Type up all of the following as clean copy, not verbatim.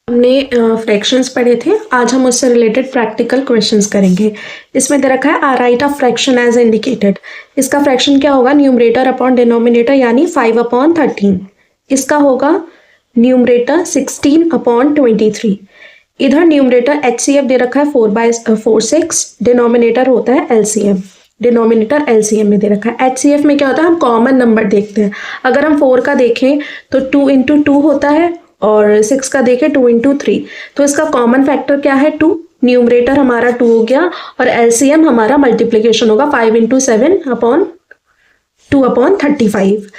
हमने फ्रैक्शंस पढ़े थे, आज हम उससे रिलेटेड प्रैक्टिकल क्वेश्चंस करेंगे। इसमें दे रखा है a right of fraction as indicated. इसका फ्रैक्शन क्या होगा? न्यूमरेटर अपॉन डिनोमिनेटर, यानी 5/13। इसका होगा न्यूमरेटर 16/23। इधर न्यूमरेटर HCF दे रखा है 4/46, डिनोमिनेटर होता है LCM। डिनोमिनेटर LCM में दे रखा है। HCF में क्या होता है? हम कॉमन नंबर देखते हैं। अगर हम 4 का देखें तो 2 × 2 होता है, और 6 का देखें 2 × 3। तो इसका कॉमन फैक्टर क्या है? 2। न्यूमरेटर हमारा 2 हो गया, और LCM हमारा मल्टीप्लिकेशन होगा 5 × 7/2/35।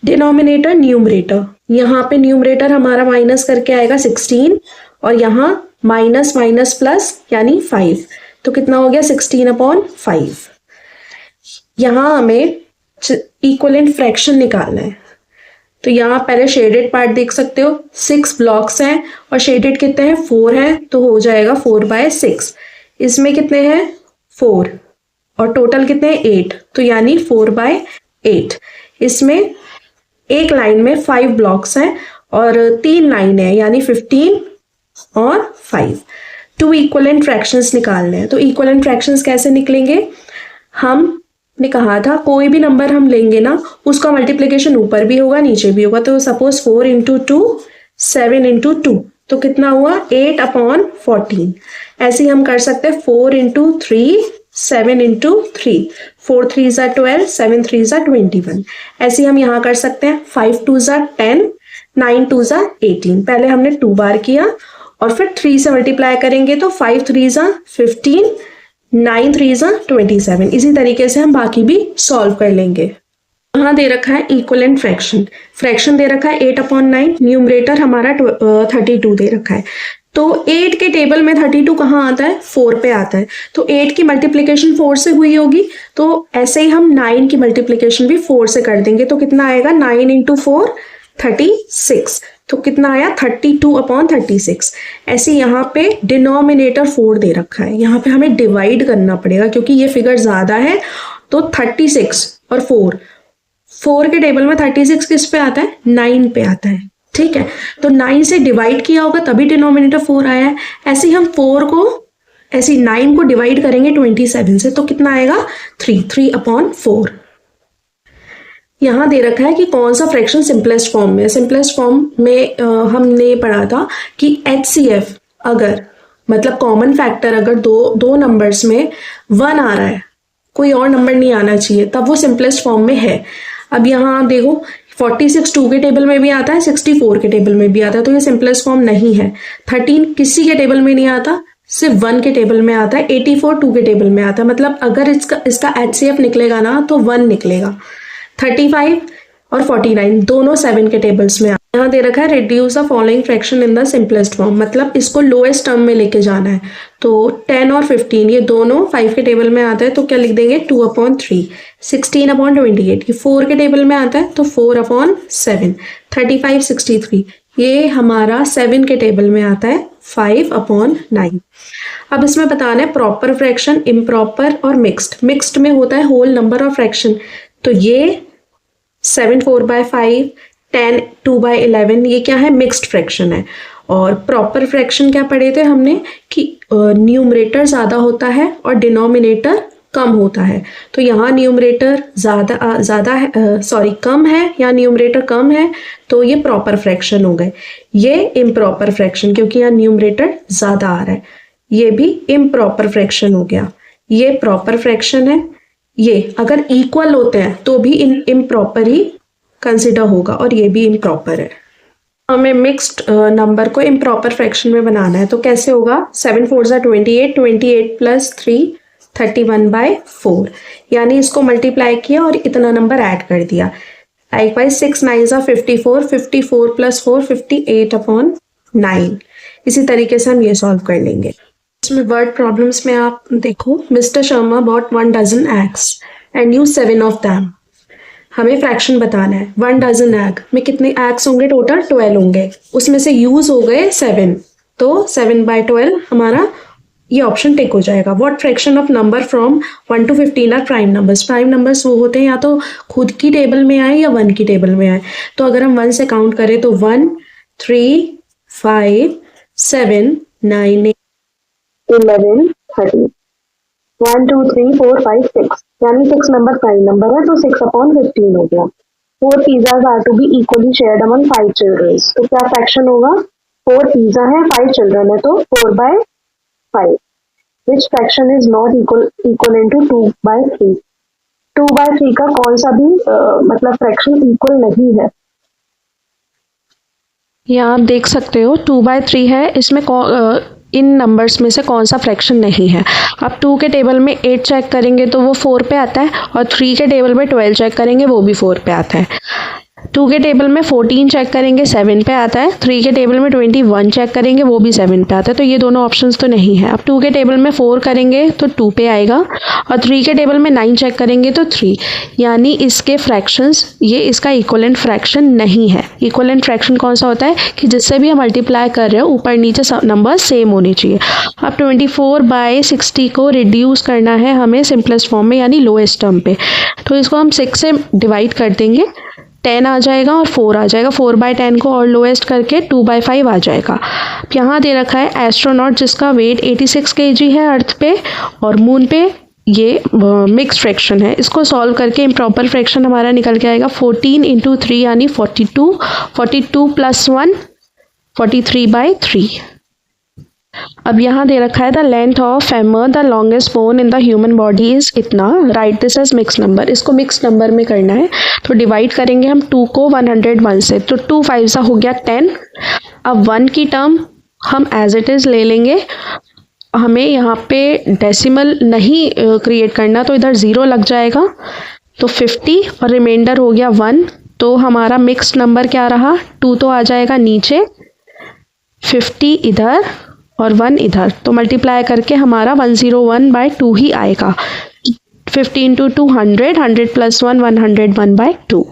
डिनोमिनेटर न्यूमरेटर, यहाँ पे न्यूमरेटर हमारा माइनस करके आएगा 16, और यहाँ माइनस माइनस प्लस यानी 5। तो कितना हो गया? 16/5। यहाँ हमें इक्वलेंट फ्रैक्शन निकालना है। तो यहाँ पहले शेडेड पार्ट देख सकते हो, 6 ब्लॉक्स हैं और शेडेड कितने हैं? 4 हैं, तो हो जाएगा 4/6। इसमें कितने हैं? 4, और टोटल कितने हैं? 8, तो यानी 4/8। इसमें एक लाइन में 5 ब्लॉक्स हैं और 3 लाइन है, यानी 15 और 5। 2 इक्वलेंट फ्रैक्शंस निकालने हैं। तो इक्वलेंट फ्रैक्शंस कैसे निकलेंगे? हमने कहा था कोई भी नंबर हम लेंगे ना, उसका मल्टीप्लिकेशन ऊपर भी होगा नीचे भी होगा। तो सपोज 4 × 2 7 × 2, तो कितना हुआ? 8/14। ऐसे ही हम कर सकते हैं 4 × 3 7 × 3, 4 × 3 = 12, 7 × 3 = 21। ऐसे ही हम यहाँ कर सकते हैं 5 × 2 = 10, 9 × 2 = 18। पहले हमने 2 बार किया और फिर 3 से मल्टीप्लाई करेंगे तो 5 × 3 = 15, 9 × 3 = 27। इसी तरीके से हम बाकी भी सॉल्व कर लेंगे। यहाँ दे रखा है इक्वलेंट फ्रैक्शन। फ्रैक्शन दे रखा है 8/9, न्यूमरेटर हमारा 32 दे रखा है। तो 8 के टेबल में 32 कहाँ आता है? 4 पे आता है। तो 8 की मल्टीप्लिकेशन 4 से हुई होगी, तो ऐसे ही हम 9 की मल्टीप्लिकेशन भी 4 से कर देंगे। तो कितना आएगा? 9 × 4 36। तो कितना आया? 32/36। ऐसे यहाँ पे डिनोमिनेटर 4 दे रखा है, यहाँ पे हमें डिवाइड करना पड़ेगा क्योंकि ये फिगर ज्यादा है। तो 36 और 4 के टेबल में 36 किस पे आता है? 9 पे आता है। ठीक है, तो 9 से डिवाइड किया होगा तभी डिनोमिनेटर 4 आया है। ऐसे ही हम 9 को डिवाइड करेंगे 27 से, तो कितना आएगा? 3/4। यहाँ दे रखा है कि कौन सा फ्रैक्शन सिंपलेस्ट फॉर्म में है। सिंपलेस्ट फॉर्म में हमने पढ़ा था कि HCF अगर मतलब कॉमन फैक्टर अगर दो नंबर्स में 1 आ रहा है, कोई और नंबर नहीं आना चाहिए, तब वो सिंपलेस्ट फॉर्म में है। अब यहाँ देखो 46 2 के टेबल में भी आता है, 64 के टेबल में भी आता है, तो ये सिंपलेस्ट फॉर्म नहीं है। 13 किसी के टेबल में नहीं आता, सिर्फ 1 के टेबल में आता है। 84 2 के टेबल में आता है। मतलब अगर इसका HCF निकलेगा ना तो 1 निकलेगा। 35 और 49 दोनों 7 के टेबल्स में। यहाँ दे रखा है reduce the following fraction in the simplest form, मतलब इसको लोएस्ट टर्म में लेके जाना है। तो 10 और 15 ये दोनों 5 के टेबल में आता है, तो क्या लिख देंगे? 2/3। 16/28 ये 4 के टेबल में आता है, तो 4/7। 35 63 ये हमारा 7 के टेबल में आता है, 5/9। अब इसमें बताना है प्रॉपर फ्रैक्शन, इम्प्रॉपर और मिक्स्ड। मिक्स्ड में होता है होल नंबर ऑफ फ्रैक्शन। तो ये 7 4/5, 10 2/11 ये क्या है? मिक्स्ड फ्रैक्शन है। और प्रॉपर फ्रैक्शन क्या पढ़े थे हमने कि न्यूमरेटर ज्यादा होता है और डिनोमिनेटर कम होता है। तो यहाँ न्यूमरेटर कम है, या न्यूमरेटर कम है, तो ये प्रॉपर फ्रैक्शन हो गए। ये इम्प्रॉपर फ्रैक्शन, क्योंकि यहाँ न्यूमरेटर ज्यादा आ रहा है, ये भी इम्प्रॉपर फ्रैक्शन हो गया। ये प्रॉपर फ्रैक्शन है। ये अगर इक्वल होते हैं तो भी इम्प्रॉपर ही कंसिडर होगा, और ये भी इम्प्रॉपर है। हमें मिक्स्ड नंबर को इम्प्रॉपर फ्रैक्शन में बनाना है, तो कैसे होगा? 7 4 = 28, 28 + 3 31/4, यानी इसको मल्टीप्लाई किया और इतना नंबर ऐड कर दिया। लाइकवाइज 6 9 = 54, 54 + 4 58/9। इसी तरीके से हम ये सॉल्व कर लेंगे। इसमें वर्ड प्रॉब्लम्स में आप देखो, mister Sharma bought 1 dozen eggs and used 7 of them। हमें फ्रैक्शन बताना है। 1 dozen egg में कितने एग्स होंगे? टोटल 12 होंगे, उसमें से यूज हो गए 7, तो 7/12 हमारा ये ऑप्शन टिक हो जाएगा। What fraction of number from 1 to 15 are prime numbers. Prime numbers वो होते हैं या तो खुद की टेबल में आए या 1 की टेबल में आए। तो अगर हम 1 से काउंट करें तो 1 3 5 7, 9, 11, 13, 1, 2, 3, 4, 5, 6, यानी 6 नंबर प्राइम नंबर है, तो 6/15 हो गया। 4 pizzas are to be equally shared among 5 children, तो क्या फ्रैक्शन होगा? 4 पिज्जा है, 5 चिल्ड्रन है, तो 4/5, which fraction is not equal to 2/3। 2/3 का कौन सा भी मतलब फ्रैक्शन इक्वल नहीं है। यहाँ आप देख सकते हो 2/3 है, इसमें इन नंबर्स में से कौन सा फ्रैक्शन नहीं है। अब 2 के टेबल में 8 चेक करेंगे तो वो 4 पे आता है, और 3 के टेबल में 12 चेक करेंगे वो भी 4 पे आता है। 2 के टेबल में 14 चेक करेंगे 7 पे आता है। 3 के टेबल में 21 चेक करेंगे वो भी 7 पे आता है, तो ये दोनों ऑप्शंस तो नहीं है। अब 2 के टेबल में 4 करेंगे तो 2 पे आएगा, और 3 के टेबल में 9 चेक करेंगे तो 3, यानी इसके फ्रैक्शंस, ये इसका इक्वलेंट फ्रैक्शन नहीं है। इक्वलेंट फ्रैक्शन कौन सा होता है कि जिससे भी हम मल्टीप्लाई कर रहे हो ऊपर नीचे नंबर सेम होने चाहिए। अब 24/60 को रिड्यूस करना है हमें सिंपलेस्ट फॉर्म में, यानी लोएस्ट टर्म पे, तो इसको हम 6 से डिवाइड कर देंगे, 10 आ जाएगा और 4 आ जाएगा। 4/10 को और लोएस्ट करके 2/5 आ जाएगा। यहाँ दे रखा है एस्ट्रोनॉट जिसका वेट 86 kg है अर्थ पे, और मून पे ये मिक्स फ्रैक्शन है। इसको सॉल्व करके इम्प्रॉपर फ्रैक्शन हमारा निकल के आएगा 14 × 3 यानी 42, 42 + 1 43/3। अब यहाँ दे रखा है the length of femur the longest bone in the human body is इतना, right this as mix number. इसको मिक्स नंबर में करना है, तो डिवाइड करेंगे हम 2 को 101 से, तो 2 5 हो गया 10। अब 1 की टर्म हम एज इट इज़ ले लेंगे, हमें यहाँ पे डेसिमल नहीं क्रिएट करना, तो इधर 0 लग जाएगा, तो 50 और रिमाइंडर हो गया 1, तो हमारा मिक्स नंबर क्या रहा? 2 तो आ जाएगा नीचे, 50 इधर और 1 इधर, तो मल्टीप्लाई करके हमारा 101/2 ही आएगा। 50 × 2 100, 100 + 1 101/2।